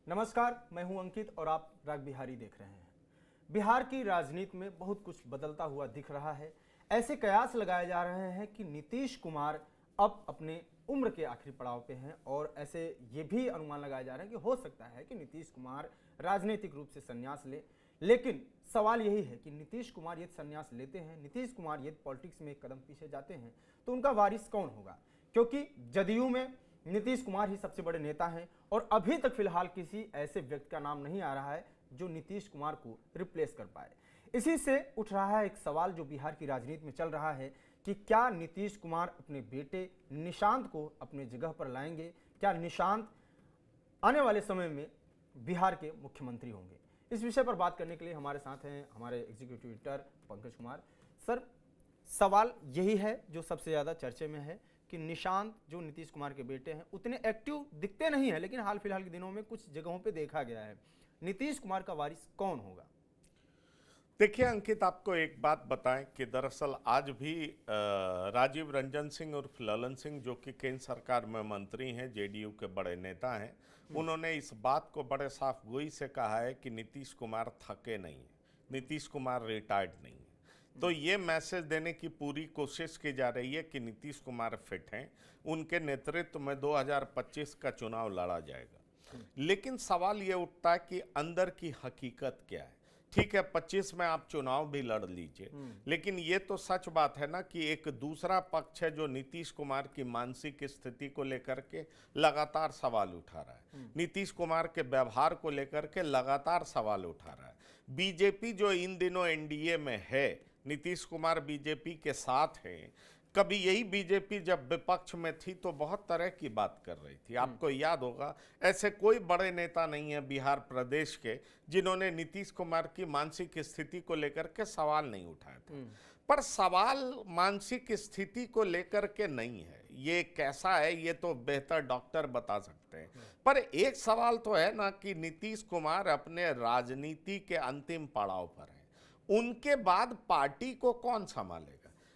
नमस्कार, मैं हूं अंकित और आप राग बिहारी देख रहे हैं। बिहार की राजनीति में बहुत कुछ बदलता हुआ दिख रहा है। ऐसे कयास लगाए जा रहे हैं कि नीतीश कुमार अब अपने उम्र के आखिरी पड़ाव पे हैं और ऐसे ये भी अनुमान लगाए जा रहे हैं कि हो सकता है कि नीतीश कुमार राजनीतिक रूप से संन्यास ले। लेकिन सवाल यही है कि नीतीश कुमार यदि संन्यास लेते हैं, नीतीश कुमार यदि पॉलिटिक्स में एक कदम पीछे जाते हैं तो उनका वारिस कौन होगा? क्योंकि जदयू में नीतीश कुमार ही सबसे बड़े नेता हैं और अभी तक फिलहाल किसी ऐसे व्यक्ति का नाम नहीं आ रहा है जो नीतीश कुमार को रिप्लेस कर पाए। इसी से उठ रहा है एक सवाल जो बिहार की राजनीति में चल रहा है कि क्या नीतीश कुमार अपने बेटे निशांत को अपने जगह पर लाएंगे? क्या निशांत आने वाले समय में बिहार के मुख्यमंत्री होंगे? इस विषय पर बात करने के लिए हमारे साथ हैं हमारे executive editor Pankaj Kumar. Sir, सवाल यही है जो सबसे ज़्यादा चर्चे में है कि निशांत जो नीतीश कुमार के बेटे हैं उतने एक्टिव दिखते नहीं हैं, लेकिन हाल फिलहाल के दिनों में कुछ जगहों पे देखा गया है। नीतीश कुमार का वारिस कौन होगा? देखिए अंकित, आपको एक बात बताएं कि दरअसल आज भी राजीव रंजन सिंह और ललन सिंह जो कि केंद्र सरकार में मंत्री हैं, जेडीयू के बड़े नेता हैं, उन्होंने इस बात को बड़े साफ गोई से कहा है कि नीतीश कुमार थके नहीं हैं, नीतीश कुमार रिटायर्ड नहीं है। तो ये मैसेज देने की पूरी कोशिश की जा रही है कि नीतीश कुमार फिट हैं, उनके नेतृत्व में 2025 का चुनाव लड़ा जाएगा। लेकिन सवाल ये उठता है कि अंदर की हकीकत क्या है। ठीक है, 25 में आप चुनाव भी लड़ लीजिए, लेकिन ये तो सच बात है ना कि एक दूसरा पक्ष है जो नीतीश कुमार की मानसिक स्थिति को लेकर के लगातार सवाल उठा रहा है, नीतीश कुमार के व्यवहार को लेकर के लगातार सवाल उठा रहा है। बीजेपी जो इन दिनों एनडीए में है, नीतीश कुमार बीजेपी के साथ हैं। कभी यही बीजेपी जब विपक्ष में थी तो बहुत तरह की बात कर रही थी। आपको याद होगा, ऐसे कोई बड़े नेता नहीं है बिहार प्रदेश के जिन्होंने नीतीश कुमार की मानसिक स्थिति को लेकर के सवाल नहीं उठाया था। पर सवाल मानसिक स्थिति को लेकर के नहीं है, ये कैसा है ये तो बेहतर डॉक्टर बता सकते हैं। पर एक सवाल तो है ना कि नीतीश कुमार अपने राजनीति के अंतिम पड़ाव पर है, उनके बाद पार्टी को कौन संभालेगा?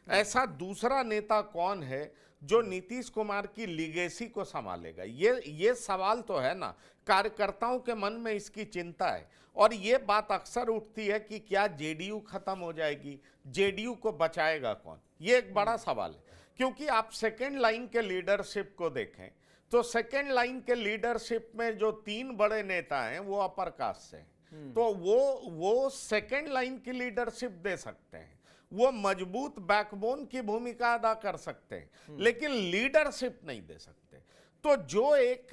ऐसा दूसरा नेता कौन है जो नीतीश कुमार की लीगेसी को संभालेगा? ये सवाल तो है ना, कार्यकर्ताओं के मन में इसकी चिंता है। और ये बात अक्सर उठती है कि क्या जेडीयू खत्म हो जाएगी, जेडीयू को बचाएगा कौन? ये एक बड़ा सवाल है, क्योंकि आप सेकेंड लाइन के लीडरशिप को देखें तो सेकेंड लाइन के लीडरशिप में जो 3 बड़े नेता हैं वो अपर कास्ट से हैं। तो वो सेकेंड लाइन की लीडरशिप दे सकते हैं, वो मजबूत बैकबोन की भूमिका अदा कर सकते हैं, लेकिन लीडरशिप नहीं दे सकते। तो जो एक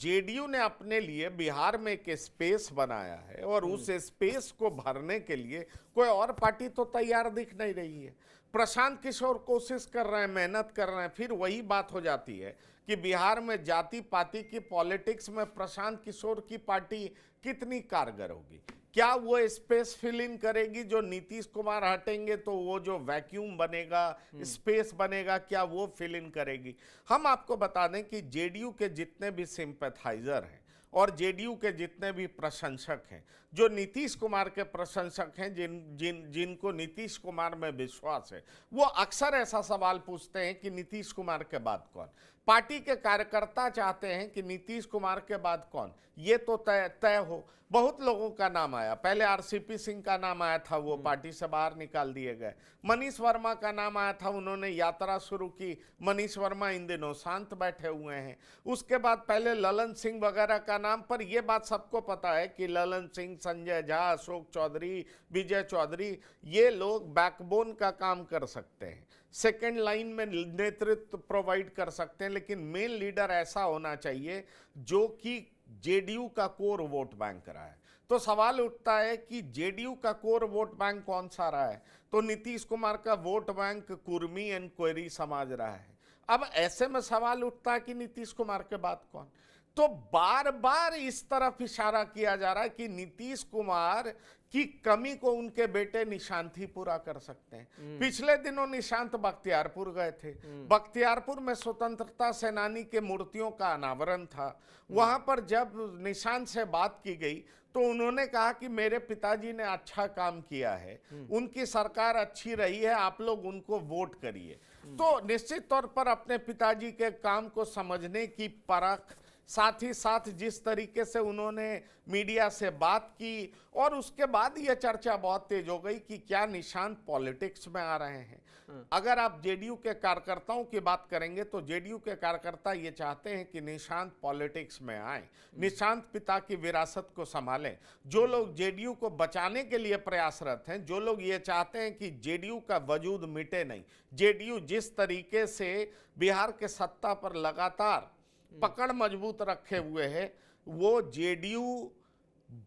जेडीयू ने अपने लिए बिहार में एक स्पेस बनाया है और उस स्पेस को भरने के लिए कोई और पार्टी तो तैयार दिख नहीं रही है। प्रशांत किशोर कोशिश कर रहे हैं, मेहनत कर रहे हैं, फिर वही बात हो जाती है कि बिहार में जाति पाति की पॉलिटिक्स में प्रशांत किशोर की पार्टी कितनी कारगर होगी? क्या वो स्पेस फिल इन करेगी? जो नीतीश कुमार हटेंगे तो वो जो वैक्यूम बनेगा, स्पेस बनेगा, क्या वो फिल इन करेगी? हम आपको बता दें कि जेडीयू के जितने भी सिंपैथाइजर हैं और जेडीयू के जितने भी प्रशंसक हैं, जो नीतीश कुमार के प्रशंसक हैं, जिनको नीतीश कुमार में विश्वास है, वो अक्सर ऐसा सवाल पूछते हैं कि नीतीश कुमार के बाद कौन? पार्टी के कार्यकर्ता चाहते हैं कि नीतीश कुमार के बाद कौन? ये तो तय हो। बहुत लोगों का नाम आया, पहले आरसीपी सिंह का नाम आया था, वो पार्टी से बाहर निकाल दिए गए। मनीष वर्मा का नाम आया था, उन्होंने यात्रा शुरू की, मनीष वर्मा इन दिनों शांत बैठे हुए हैं। उसके बाद पहले ललन सिंह वगैरह का नाम, पर यह बात सबको पता है कि ललन सिंह, संजय झा, अशोक चौधरी, विजय चौधरी, ये लोग बैकबोन का काम कर सकते हैं, सेकेंड लाइन में नेतृत्व प्रोवाइड कर सकते हैं, लेकिन मेन लीडर ऐसा होना चाहिए जो कि जेडीयू का कोर वोट बैंक रहा है। तो सवाल उठता है कि जेडीयू का कोर वोट बैंक कौन सा रहा है? तो नीतीश कुमार का vote bank Kurmi and Koeri समाज रहा है। अब ऐसे में सवाल उठता है कि नीतीश कुमार के बाद कौन? तो बार बार इस तरफ इशारा किया जा रहा है कि नीतीश कुमार की कमी को उनके बेटे निशांत ही पूरा कर सकते हैं। पिछले दिनों निशांत बख्तियारपुर गए थे, बख्तियारपुर में स्वतंत्रता सेनानी के मूर्तियों का अनावरण था। वहां पर जब निशांत से बात की गई तो उन्होंने कहा कि मेरे पिताजी ने अच्छा काम किया है, उनकी सरकार अच्छी रही है, आप लोग उनको वोट करिए। तो निश्चित तौर पर अपने पिताजी के काम को समझने की परख साथ ही साथ जिस तरीके से उन्होंने मीडिया से बात की, और उसके बाद यह चर्चा बहुत तेज हो गई कि क्या निशांत पॉलिटिक्स में आ रहे हैं। अगर आप जेडीयू के कार्यकर्ताओं की बात करेंगे तो जेडीयू के कार्यकर्ता ये चाहते हैं कि निशांत पॉलिटिक्स में आए, निशांत पिता की विरासत को संभालें। जो लोग जेडीयू को बचाने के लिए प्रयासरत हैं, जो लोग ये चाहते हैं कि जेडीयू का वजूद मिटे नहीं, जेडीयू जिस तरीके से बिहार के सत्ता पर लगातार पकड़ मजबूत रखे हुए है, वो जेडीयू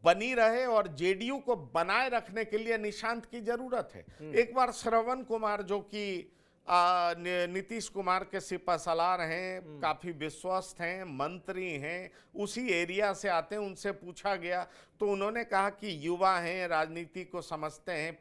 बनी रहे और जेडीयू को बनाए रखने के लिए निशांत की जरूरत है। एक बार श्रवण कुमार, जो कि नीतीश कुमार के सिपहसालार हैं, काफी विश्वस्त हैं, मंत्री हैं, उसी एरिया से आते हैं, उनसे पूछा गया तो उन्होंने कहा कि युवा हैं, राजनीति को समझते हैं,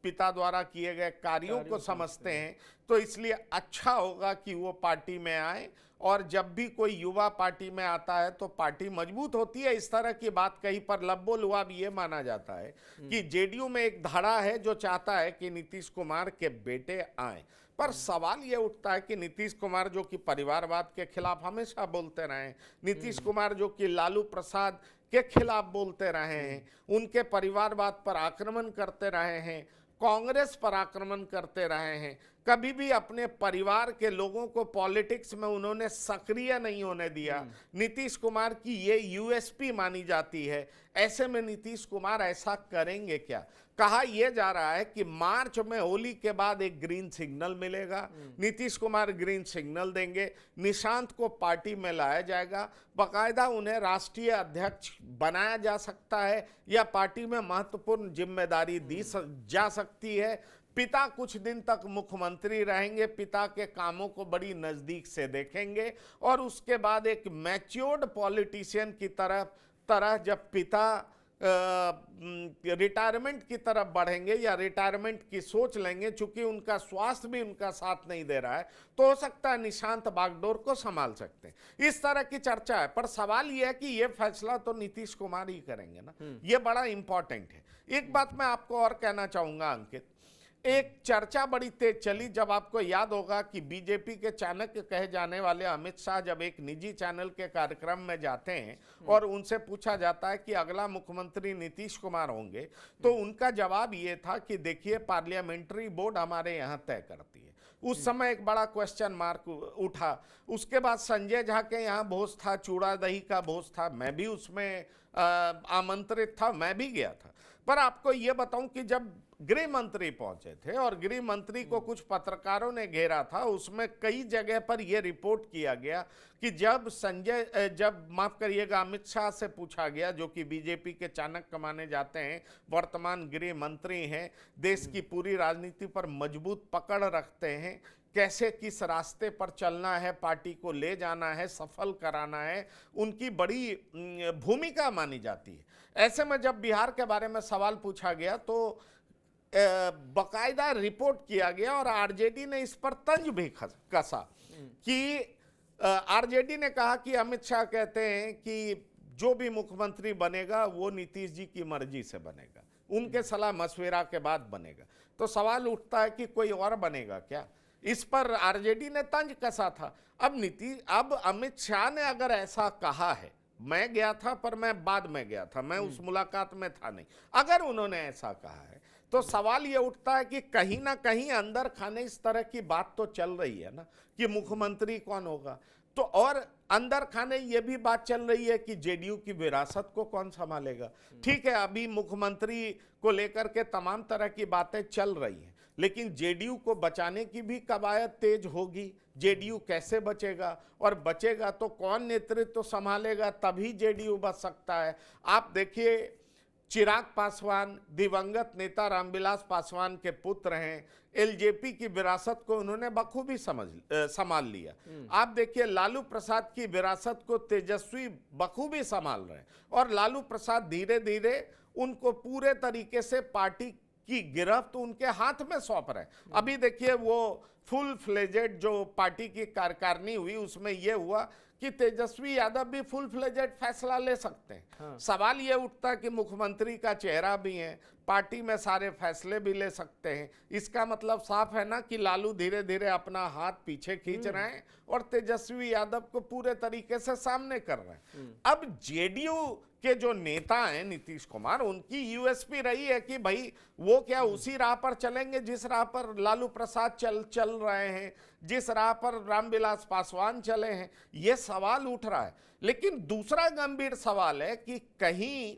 पिता द्वारा किए गए कार्यों को समझते हैं, तो इसलिए अच्छा होगा कि वो पार्टी में आए। और जब भी कोई युवा पार्टी में आता है तो पार्टी मजबूत होती है। इस तरह की बात कहीं पर लबो-लुआब ये माना जाता है कि जेडीयू में एक धड़ा है जो चाहता है कि नीतीश कुमार के बेटे आए। पर सवाल ये उठता है कि नीतीश कुमार जो कि परिवारवाद के खिलाफ हमेशा बोलते रहे हैं, नीतीश कुमार जो कि लालू प्रसाद के खिलाफ बोलते रहे हैं, उनके परिवारवाद पर आक्रमण करते रहे हैं, कांग्रेस पर आक्रमण करते रहे हैं, कभी भी अपने परिवार के लोगों को पॉलिटिक्स में उन्होंने सक्रिय नहीं होने दिया। नीतीश कुमार की ये यूएसपी मानी जाती है। ऐसे में नीतीश कुमार ऐसा करेंगे क्या? कहा यह जा रहा है कि मार्च में होली के बाद एक ग्रीन सिग्नल मिलेगा, नीतीश कुमार ग्रीन सिग्नल देंगे, निशांत को पार्टी में लाया जाएगा, बाकायदा उन्हें राष्ट्रीय अध्यक्ष बनाया जा सकता है या पार्टी में महत्वपूर्ण जिम्मेदारी दी जा सकती है। पिता कुछ दिन तक मुख्यमंत्री रहेंगे, पिता के कामों को बड़ी नजदीक से देखेंगे और उसके बाद एक मैच्योर्ड पॉलिटिशियन की तरह जब पिता रिटायरमेंट की तरफ बढ़ेंगे या रिटायरमेंट की सोच लेंगे, चूंकि उनका स्वास्थ्य भी उनका साथ नहीं दे रहा है, तो हो सकता है निशांत बागडोर को संभाल सकते हैं। इस तरह की चर्चा है। पर सवाल यह है कि यह फैसला तो नीतीश कुमार ही करेंगे ना, यह बड़ा इंपॉर्टेंट है। एक बात मैं आपको और कहना चाहूंगा अंकित, एक चर्चा बड़ी तेज चली जब आपको याद होगा कि बीजेपी के चाणक्य कहे जाने वाले अमित शाह जब एक निजी चैनल के कार्यक्रम में जाते हैं और उनसे पूछा जाता है कि अगला मुख्यमंत्री नीतीश कुमार होंगे, तो उनका जवाब ये था कि देखिए पार्लियामेंट्री बोर्ड हमारे यहाँ तय करती है। उस समय एक बड़ा क्वेश्चन मार्क उठा। उसके बाद संजय झा के यहाँ भोज था, चूड़ा दही का भोज था, मैं भी उसमें आमंत्रित था, मैं भी गया था। पर आपको ये बताऊं कि जब गृह मंत्री पहुंचे थे और गृह मंत्री को कुछ पत्रकारों ने घेरा था, उसमें कई जगह पर यह रिपोर्ट किया गया कि जब माफ करिएगा अमित शाह से पूछा गया, जो कि बीजेपी के चाणक्य माने जाते हैं, वर्तमान गृह मंत्री हैं, देश की पूरी राजनीति पर मजबूत पकड़ रखते हैं, कैसे किस रास्ते पर चलना है, पार्टी को ले जाना है, सफल कराना है, उनकी बड़ी भूमिका मानी जाती है। ऐसे में जब बिहार के बारे में सवाल पूछा गया तो बकायदा रिपोर्ट किया गया और आरजेडी ने इस पर तंज भी कसा कि आरजेडी ने कहा कि अमित शाह कहते हैं कि जो भी मुख्यमंत्री बनेगा वो नीतीश जी की मर्जी से बनेगा, उनके सलाह मशविरा के बाद बनेगा। तो सवाल उठता है कि कोई और बनेगा क्या? इस पर आरजेडी ने तंज कसा था। अब अमित शाह ने अगर ऐसा कहा है, मैं गया था पर मैं बाद में गया था, मैं उस मुलाकात में था नहीं, अगर उन्होंने ऐसा कहा है तो सवाल ये उठता है कि कहीं ना कहीं अंदर खाने इस तरह की बात तो चल रही है ना कि मुख्यमंत्री कौन होगा। तो और अंदर खाने ये भी बात चल रही है कि जेडीयू की विरासत को कौन संभालेगा। ठीक है, अभी मुख्यमंत्री को लेकर के तमाम तरह की बातें चल रही हैं, लेकिन जेडीयू को बचाने की भी कवायद तेज होगी। जेडीयू कैसे बचेगा और बचेगा तो कौन नेतृत्व संभालेगा, तभी जेडीयू बच सकता है। आप देखिए चिराग पासवान दिवंगत नेता रामविलास पासवान के पुत्र हैं, एलजेपी की विरासत को उन्होंने बखूबी संभाल लिया। आप देखिए लालू प्रसाद की विरासत को तेजस्वी बखूबी संभाल रहे हैं और लालू प्रसाद धीरे धीरे उनको पूरे तरीके से पार्टी की गिरफ्त उनके हाथ में सौंप रहे हैं। अभी देखिए वो फुल फ्लेजेड जो पार्टी की कार्यकारिणी हुई उसमें यह हुआ कि तेजस्वी यादव भी फुल फ्लेजेड फैसला ले सकते हैं। हाँ। सवाल यह उठता है कि मुख्यमंत्री का चेहरा भी है, पार्टी में सारे फैसले भी ले सकते हैं। इसका मतलब साफ है ना कि लालू धीरे धीरे अपना हाथ पीछे खींच रहे हैं और तेजस्वी यादव को पूरे तरीके से सामने कर रहे हैं। अब जेडीयू के जो नेता हैं नीतीश कुमार, उनकी यूएसपी रही है कि भाई वो क्या उसी राह पर चलेंगे जिस राह पर लालू प्रसाद चल रहे हैं, जिस राह पर रामविलास पासवान चले हैं, ये सवाल उठ रहा है। लेकिन दूसरा गंभीर सवाल है कि कहीं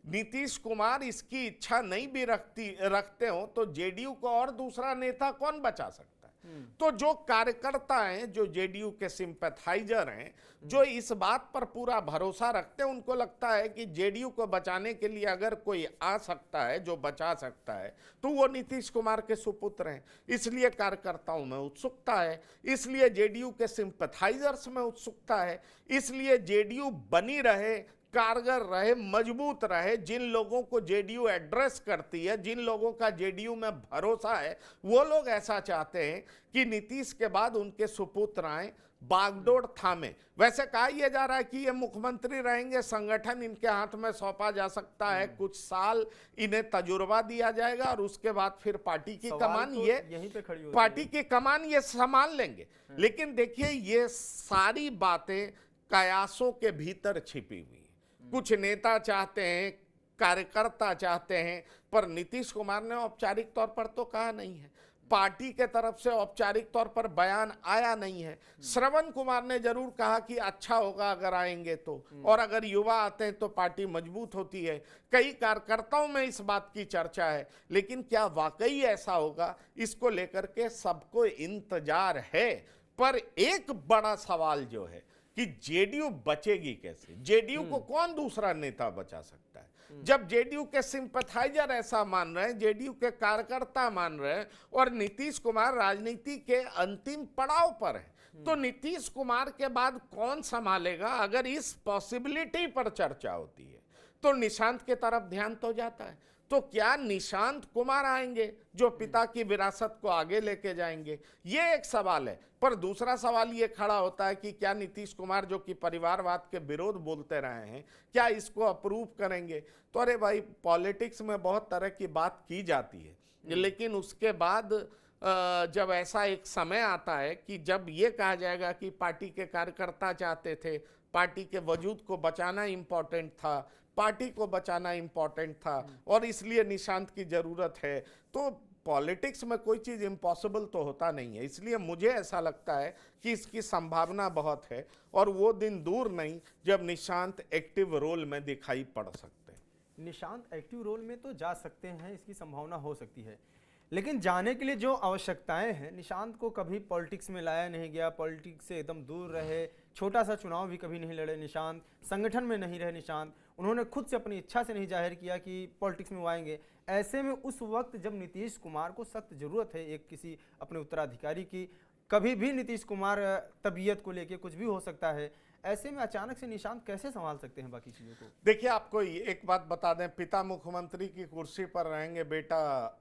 नीतीश कुमार इसकी इच्छा नहीं भी रखते हो तो जेडीयू को और दूसरा नेता कौन बचा सकता है? तो जो कार्यकर्ता हैं, जो जेडीयू के सिंपैथाइजर हैं, जो इस बात पर पूरा भरोसा रखते हैं, उनको लगता है कि जेडीयू को बचाने के लिए अगर कोई आ सकता है जो बचा सकता है तो वो नीतीश कुमार के सुपुत्र हैं। इसलिए कार्यकर्ताओं में उत्सुकता है, इसलिए जेडीयू के सिंपैथाइजर्स में उत्सुकता है, इसलिए जेडीयू बनी रहे, कारगर रहे, मजबूत रहे। जिन लोगों को जेडीयू एड्रेस करती है, जिन लोगों का जेडीयू में भरोसा है, वो लोग ऐसा चाहते हैं कि नीतीश के बाद उनके सुपुत्र आए, बागडोर थामे। वैसे कहा यह जा रहा है कि ये मुख्यमंत्री रहेंगे, संगठन इनके हाथ में सौंपा जा सकता है, कुछ साल इन्हें तजुर्बा दिया जाएगा और उसके बाद फिर पार्टी की कमान ये यहीं पे खड़ी होती पार्टी की कमान ये संभाल लेंगे। लेकिन देखिए, ये सारी बातें कयासों के भीतर छिपी हुई। कुछ नेता चाहते हैं, कार्यकर्ता चाहते हैं, पर नीतीश कुमार ने औपचारिक तौर पर तो कहा नहीं है, पार्टी के तरफ से औपचारिक तौर पर बयान आया नहीं है। श्रवण कुमार ने जरूर कहा कि अच्छा होगा अगर आएंगे तो, और अगर युवा आते हैं तो पार्टी मजबूत होती है। कई कार्यकर्ताओं में इस बात की चर्चा है, लेकिन क्या वाकई ऐसा होगा, इसको लेकर के सबको इंतजार है। पर एक बड़ा सवाल जो है कि जेडीयू बचेगी कैसे? जेडीयू को कौन दूसरा नेता बचा सकता है? जब जेडीयू के सिंपैथाइजर ऐसा मान रहे हैं, जेडीयू के कार्यकर्ता मान रहे हैं, और नीतीश कुमार राजनीति के अंतिम पड़ाव पर है, तो नीतीश कुमार के बाद कौन संभालेगा? अगर इस पॉसिबिलिटी पर चर्चा होती है तो निशांत के तरफ ध्यान तो जाता है। तो क्या निशांत कुमार आएंगे जो पिता की विरासत को आगे लेके जाएंगे? ये एक सवाल है। पर दूसरा सवाल ये खड़ा होता है कि क्या नीतीश कुमार, जो कि परिवारवाद के विरोध बोलते रहे हैं, क्या इसको अप्रूव करेंगे? तो अरे भाई, पॉलिटिक्स में बहुत तरह की बात की जाती है, लेकिन उसके बाद जब ऐसा एक समय आता है कि जब ये कहा जाएगा कि पार्टी के कार्यकर्ता चाहते थे, पार्टी के वजूद को बचाना इंपॉर्टेंट था, पार्टी को बचाना इंपॉर्टेंट था, और इसलिए निशांत की जरूरत है, तो पॉलिटिक्स में कोई चीज इम्पॉसिबल तो होता नहीं है। इसलिए मुझे ऐसा लगता है कि इसकी संभावना बहुत है, और वो दिन दूर नहीं जब निशांत एक्टिव रोल में दिखाई पड़ सकते हैं। निशांत एक्टिव रोल में तो जा सकते हैं, इसकी संभावना हो सकती है, लेकिन जाने के लिए जो आवश्यकताएं हैं, निशांत को कभी पॉलिटिक्स में लाया नहीं गया, पॉलिटिक्स से एकदम दूर रहे, छोटा सा चुनाव भी कभी नहीं लड़े निशांत, संगठन में नहीं रहे निशांत, उन्होंने खुद से अपनी इच्छा से नहीं जाहिर किया कि पॉलिटिक्स में वो आएंगे। ऐसे में उस वक्त जब नीतीश कुमार को सख्त जरूरत है एक किसी अपने उत्तराधिकारी की, कभी भी नीतीश कुमार तबीयत को लेके कुछ भी हो सकता है, ऐसे में अचानक से निशांत कैसे संभाल सकते हैं बाकी चीजों को? देखिए, आपको एक बात बता दें, पिता मुख्यमंत्री की कुर्सी पर रहेंगे, बेटा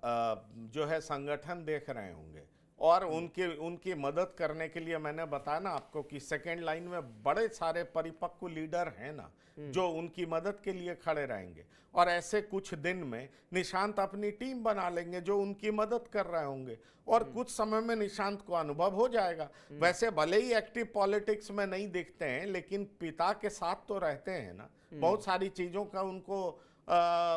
जो है संगठन देख रहे होंगे, और उनकी मदद करने के लिए मैंने बताया ना आपको कि सेकेंड लाइन में बड़े सारे परिपक्व लीडर हैं ना, जो उनकी मदद के लिए खड़े रहेंगे। और ऐसे कुछ दिन में निशांत अपनी टीम बना लेंगे जो उनकी मदद कर रहे होंगे, और कुछ समय में निशांत को अनुभव हो जाएगा। वैसे भले ही एक्टिव पॉलिटिक्स में नहीं दिखते हैं, लेकिन पिता के साथ तो रहते हैं ना, बहुत सारी चीजों का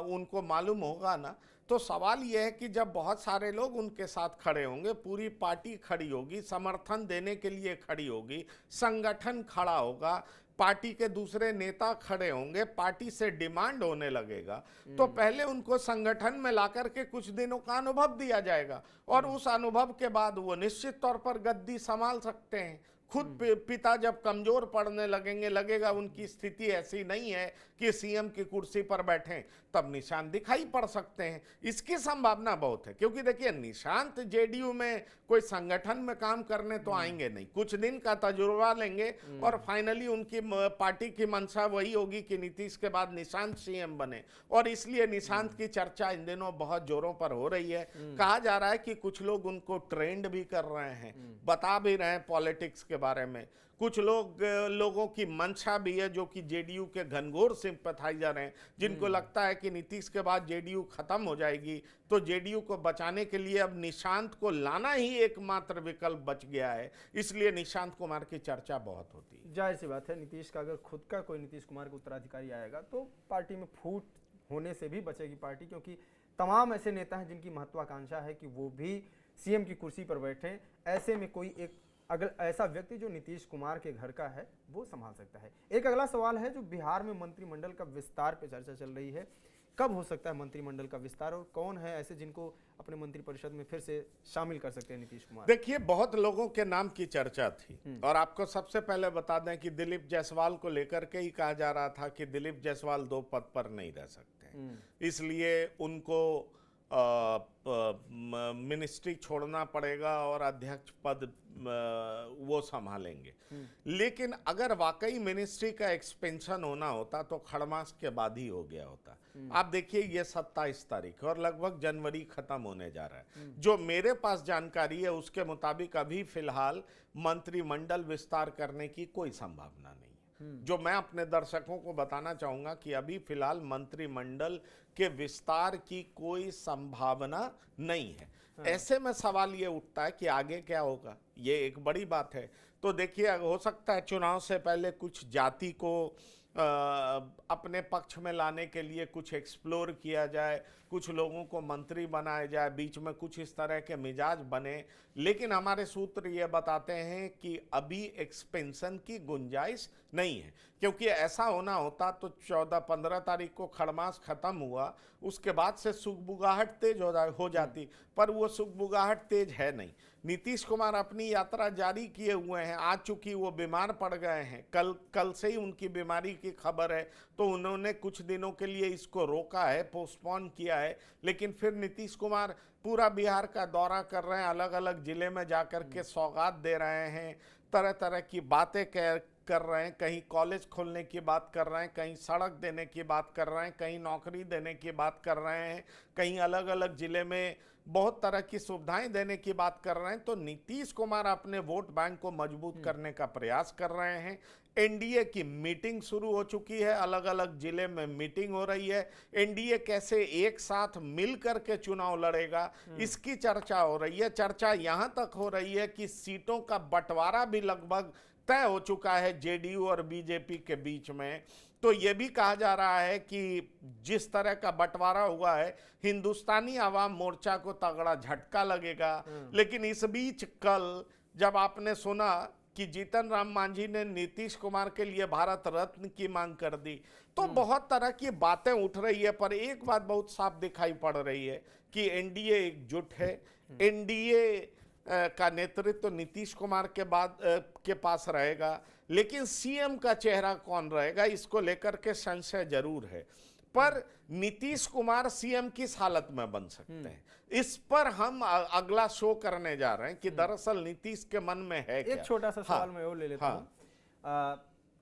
उनको मालूम होगा ना। तो सवाल यह है कि जब बहुत सारे लोग उनके साथ खड़े होंगे, पूरी पार्टी खड़ी होगी, समर्थन देने के लिए खड़ी होगी, संगठन खड़ा होगा, पार्टी के दूसरे नेता खड़े होंगे, पार्टी से डिमांड होने लगेगा, तो पहले उनको संगठन में लाकर के कुछ दिनों का अनुभव दिया जाएगा, और उस अनुभव के बाद वो निश्चित तौर पर गद्दी संभाल सकते हैं। खुद पिता जब कमजोर पड़ने लगेंगे, लगेगा उनकी स्थिति ऐसी नहीं है कि सीएम की कुर्सी पर बैठें, तब निशांत दिखाई पड़ सकते हैं। इसकी संभावना बहुत है, क्योंकि देखिए, निशांत जेडीयू में कोई संगठन में काम करने तो आएंगे नहीं, कुछ दिन का तजुर्बा लेंगे, और फाइनली उनकी पार्टी की मंशा वही होगी कि नीतीश के बाद निशांत सीएम बने, और इसलिए निशांत की चर्चा इन दिनों बहुत जोरों पर हो रही है। कहा जा रहा है कि कुछ लोग उनको ट्रेंड भी कर रहे हैं, बता भी रहे हैं पॉलिटिक्स के बारे में। कुछ लोगों की मंशा भी है जो कि जेडीयू के घनघोर सिंपैथाइजर हैं, जिनको लगता है कि नीतीश के बाद जेडीयू खत्म हो जाएगी, तो जेडीयू को बचाने के लिए अब निशांत को लाना ही एकमात्र विकल्प बच गया है। इसलिए निशांत कुमार की चर्चा बहुत होती है। जाहिर सी बात है, नीतीश का अगर खुद का कोई नीतीश कुमार का उत्तराधिकारी आएगा तो पार्टी में फूट होने से भी बचेगी पार्टी, क्योंकि तमाम ऐसे नेता हैं जिनकी महत्वाकांक्षा है कि वो भी सीएम की कुर्सी पर बैठे। ऐसे में कोई एक अगर ऐसा व्यक्ति जो नीतीश कुमार के घर का है वो संभाल सकता है। एक अगला सवाल है जो बिहार में मंत्रिमंडल का विस्तार पे चर्चा चल रही है, कब हो सकता है मंत्रिमंडल का विस्तार और कौन है ऐसे जिनको अपने मंत्रिपरिषद में फिर से शामिल कर सकते हैं नीतीश कुमार? देखिए, बहुत लोगों के नाम की चर्चा थी और आपको सबसे पहले बता दें कि दिलीप जायसवाल को लेकर के ही कहा जा रहा था कि दिलीप जायसवाल 2 पद पर नहीं रह सकते, इसलिए उनको मिनिस्ट्री छोड़ना पड़ेगा और अध्यक्ष पद वो संभालेंगे। लेकिन अगर वाकई मिनिस्ट्री का एक्सपेंशन होना होता तो खड़मास के बाद ही हो गया होता। आप देखिए, ये 27 तारीख और लगभग जनवरी खत्म होने जा रहा है। जो मेरे पास जानकारी है उसके मुताबिक अभी फिलहाल मंत्रिमंडल विस्तार करने की कोई संभावना नहीं। जो मैं अपने दर्शकों को बताना चाहूंगा कि अभी फिलहाल मंत्रिमंडल के विस्तार की कोई संभावना नहीं है। ऐसे में सवाल ये उठता है कि आगे क्या होगा, ये एक बड़ी बात है। तो देखिए, हो सकता है चुनाव से पहले कुछ जाति को अपने पक्ष में लाने के लिए कुछ एक्सप्लोर किया जाए, कुछ लोगों को मंत्री बनाया जाए, बीच में कुछ इस तरह के मिजाज बने। लेकिन हमारे सूत्र ये बताते हैं कि अभी एक्सपेंशन की गुंजाइश नहीं है, क्योंकि ऐसा होना होता तो 14-15 तारीख को खड़मास खत्म हुआ, उसके बाद से सुगबुगाहट तेज हो जाती, पर वो सुगबुगाहट तेज है नहीं। नीतीश कुमार अपनी यात्रा जारी किए हुए हैं, आज चूंकि वो बीमार पड़ गए हैं, कल से ही उनकी बीमारी की खबर है, तो उन्होंने कुछ दिनों के लिए इसको रोका है, पोस्टपोन किया है। लेकिन फिर नीतीश कुमार पूरा बिहार का दौरा कर रहे हैं, अलग अलग जिले में जाकर के सौगात दे रहे हैं, तरह तरह की बातें कर रहे हैं। कहीं कॉलेज खोलने की बात कर रहे हैं, कहीं सड़क देने की बात कर रहे हैं, कहीं नौकरी देने की बात कर रहे हैं, कहीं अलग अलग जिले में बहुत तरह की सुविधाएं देने की बात कर रहे हैं। तो नीतीश कुमार अपने वोट बैंक को मजबूत करने का प्रयास कर रहे हैं। एनडीए की मीटिंग शुरू हो चुकी है, अलग अलग जिले में मीटिंग हो रही है। एनडीए कैसे एक साथ मिलकर के चुनाव लड़ेगा, इसकी चर्चा हो रही है। चर्चा यहां तक हो रही है कि सीटों का बंटवारा भी लगभग तय हो चुका है जेडीयू और बीजेपी के बीच में। तो यह भी कहा जा रहा है कि जिस तरह का बंटवारा हुआ है, हिंदुस्तानी आवाम मोर्चा को तगड़ा झटका लगेगा। लेकिन इस बीच कल जब आपने सुना कि जीतन राम मांझी ने नीतीश कुमार के लिए भारत रत्न की मांग कर दी, तो बहुत तरह की बातें उठ रही है। पर एक बात बहुत साफ दिखाई पड़ रही है कि एनडीए एकजुट है। एनडीए का नेतृत्व तो नीतीश कुमार के पास रहेगा, लेकिन सीएम का चेहरा कौन रहेगा इसको लेकर के संशय जरूर है। पर नीतीश कुमार सीएम किस हालत में बन सकते हैं, इस पर हम अगला शो करने जा रहे हैं कि दरअसल नीतीश के मन में है क्या। एक छोटा सा सवाल मैं और ले लेता हूं।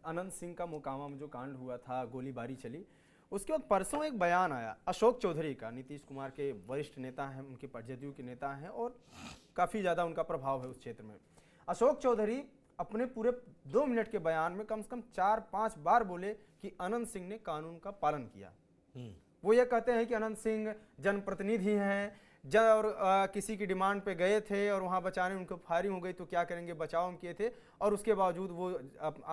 अनंत सिंह का मोकामा में जो कांड हुआ था, गोलीबारी चली, उसके बाद परसों एक बयान आया अशोक चौधरी का, नीतीश कुमार के वरिष्ठ नेता हैं, उनके जदयू के नेता हैं और काफ़ी ज़्यादा उनका प्रभाव है उस क्षेत्र में। अशोक चौधरी अपने पूरे 2 मिनट के बयान में कम से कम 4-5 बार बोले कि अनंत सिंह ने कानून का पालन किया। वो ये कहते हैं कि अनंत सिंह जनप्रतिनिधि हैं, और किसी की डिमांड पे गए थे और वहाँ बचाने उनको फायरिंग हो गई तो क्या करेंगे, बचाव हम किए थे और उसके बावजूद वो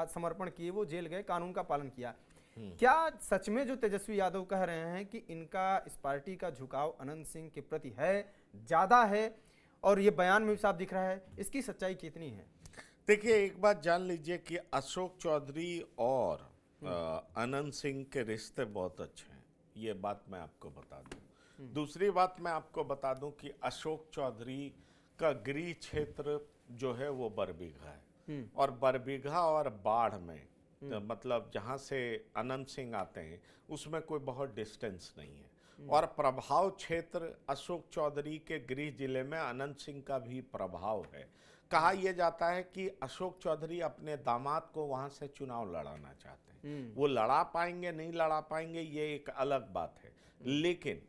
समर्पण किए, वो जेल गए, कानून का पालन किया। क्या सच में जो तेजस्वी यादव कह रहे हैं कि इनका इस पार्टी का झुकाव अनंत सिंह के प्रति है, ज़्यादा है, और ये बयान में भी साफ दिख रहा है, इसकी सच्चाई कितनी है? देखिए, एक बात जान लीजिए कि अशोक चौधरी और अनंत सिंह के रिश्ते बहुत अच्छे हैं, ये बात मैं आपको बता दूं। दूसरी बात मैं आपको बता दूं कि अशोक चौधरी का गृह क्षेत्र जो है वो बरबीघा है, और बरबीघा और बाढ़ में मतलब जहां से अनंत सिंह आते हैं उसमें कोई बहुत डिस्टेंस नहीं है। और प्रभाव क्षेत्र अशोक चौधरी के गृह जिले में अनंत सिंह का भी प्रभाव है। कहा यह जाता है कि अशोक चौधरी अपने दामाद को वहां से चुनाव लड़ाना चाहते हैं। वो लड़ा पाएंगे नहीं लड़ा पाएंगे ये एक अलग बात है, लेकिन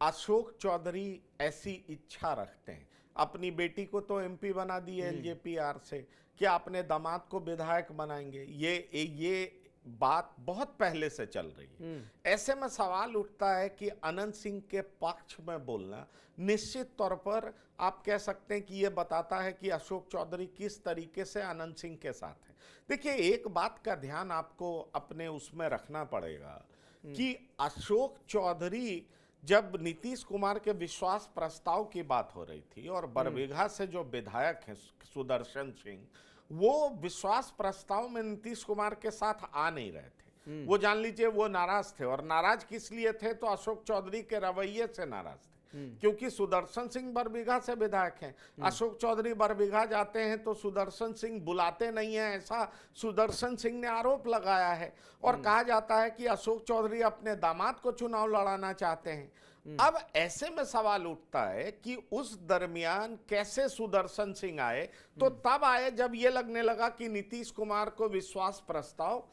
अशोक चौधरी ऐसी इच्छा रखते हैं। अपनी बेटी को तो एमपी बना दिए एलजेपीआर से, क्या अपने दामाद को विधायक बनाएंगे? ये बात बहुत पहले से चल रही है। ऐसे में सवाल उठता है कि अनंत सिंह के पक्ष में बोलना निश्चित तौर पर आप कह सकते हैं कि यह बताता है कि अशोक चौधरी किस तरीके से अनंत सिंह के साथ है। देखिए, एक बात का ध्यान आपको अपने उसमें रखना पड़ेगा कि अशोक चौधरी, जब नीतीश कुमार के विश्वास प्रस्ताव की बात हो रही थी और बरबीघा से जो विधायक हैं सुदर्शन सिंह, वो विश्वास प्रस्ताव में नीतीश कुमार के साथ आ नहीं रहे थे। वो जान लीजिए वो नाराज थे, और नाराज किस लिए थे? तो अशोक चौधरी के रवैये से नाराज थे, क्योंकि सुदर्शन सिंह बरबीघा से विधायक हैं। अशोक चौधरी बरबीघा जाते हैं तो सुदर्शन सिंह बुलाते नहीं है, ऐसा सुदर्शन सिंह ने आरोप लगाया है। और कहा जाता है कि अशोक चौधरी अपने दामाद को चुनाव लड़ाना चाहते हैं। अब ऐसे में सवाल उठता है कि उस दरमियान कैसे सुदर्शन सिंह आए? तो तब आए जब ये लगने लगा कि नीतीश कुमार को विश्वास प्रस्ताव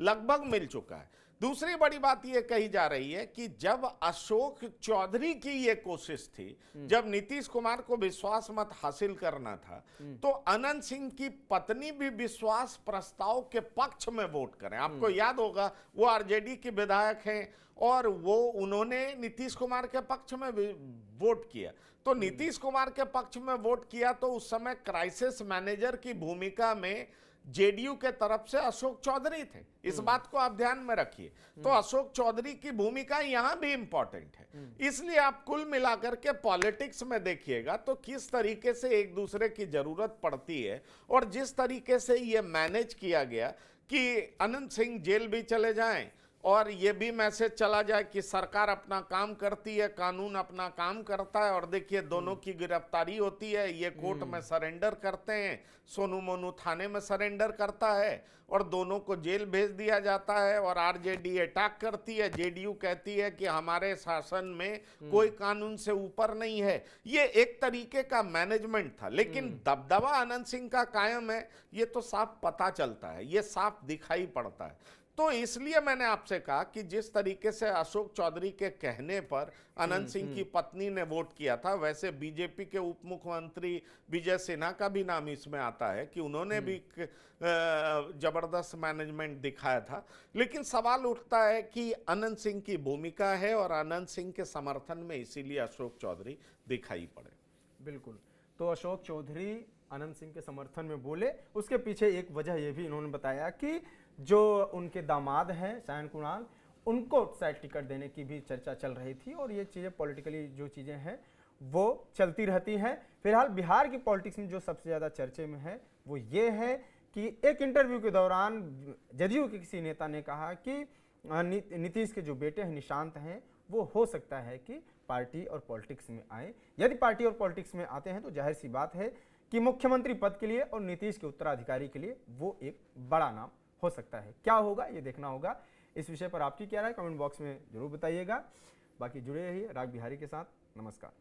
लगभग मिल चुका है। दूसरी बड़ी बात यह कही जा रही है कि जब अशोक चौधरी की यह कोशिश थी, जब नीतीश कुमार को विश्वास मत हासिल करना था, तो अनंत सिंह की पत्नी भी विश्वास प्रस्ताव के पक्ष में वोट करें। आपको याद होगा वो आरजेडी के विधायक हैं और उन्होंने नीतीश कुमार के पक्ष में वोट किया। तो नीतीश कुमार के पक्ष में वोट किया तो उस समय क्राइसिस मैनेजर की भूमिका में जेडीयू के तरफ से अशोक चौधरी थे। इस बात को आप ध्यान में रखिए। तो अशोक चौधरी की भूमिका यहां भी इंपॉर्टेंट है। इसलिए आप कुल मिलाकर के पॉलिटिक्स में देखिएगा तो किस तरीके से एक दूसरे की जरूरत पड़ती है, और जिस तरीके से यह मैनेज किया गया कि अनंत सिंह जेल भी चले जाएं और ये भी मैसेज चला जाए कि सरकार अपना काम करती है, कानून अपना काम करता है। और देखिए दोनों की गिरफ्तारी होती है, ये कोर्ट में सरेंडर करते हैं, सोनू मोनू थाने में सरेंडर करता है और दोनों को जेल भेज दिया जाता है। और आरजेडी अटैक करती है, जेडीयू कहती है कि हमारे शासन में कोई कानून से ऊपर नहीं है। ये एक तरीके का मैनेजमेंट था, लेकिन दबदबा अनंत सिंह का कायम है, ये तो साफ पता चलता है, ये साफ दिखाई पड़ता है। तो इसलिए मैंने आपसे कहा कि जिस तरीके से अशोक चौधरी के कहने पर अनंत सिंह की पत्नी ने वोट किया था, वैसे बीजेपी के उप मुख्यमंत्री विजय सिन्हा का भी नाम इसमें आता है कि उन्होंने भी जबरदस्त मैनेजमेंट दिखाया था। लेकिन सवाल उठता है कि अनंत सिंह की भूमिका है और अनंत सिंह के समर्थन में इसीलिए अशोक चौधरी दिखाई पड़े। बिल्कुल, तो अशोक चौधरी अनंत सिंह के समर्थन में बोले, उसके पीछे एक वजह यह भी इन्होंने बताया कि जो उनके दामाद हैं सायन कुणाल, उनको शायद टिकट देने की भी चर्चा चल रही थी, और ये चीज़ें पॉलिटिकली जो चीज़ें हैं वो चलती रहती हैं। फिलहाल बिहार की पॉलिटिक्स में जो सबसे ज़्यादा चर्चे में है वो ये है कि एक इंटरव्यू के दौरान जदयू के किसी नेता ने कहा कि नीतीश के जो बेटे हैं निशांत हैं, वो हो सकता है कि पार्टी और पॉलिटिक्स में आए। यदि पार्टी और पॉलिटिक्स में आते हैं तो जाहिर सी बात है कि मुख्यमंत्री पद के लिए और नीतीश के उत्तराधिकारी के लिए वो एक बड़ा नाम हो सकता है। क्या होगा ये देखना होगा। इस विषय पर आपकी क्या राय, कमेंट बॉक्स में जरूर बताइएगा। बाकी जुड़े रहिए राग बिहारी के साथ। नमस्कार।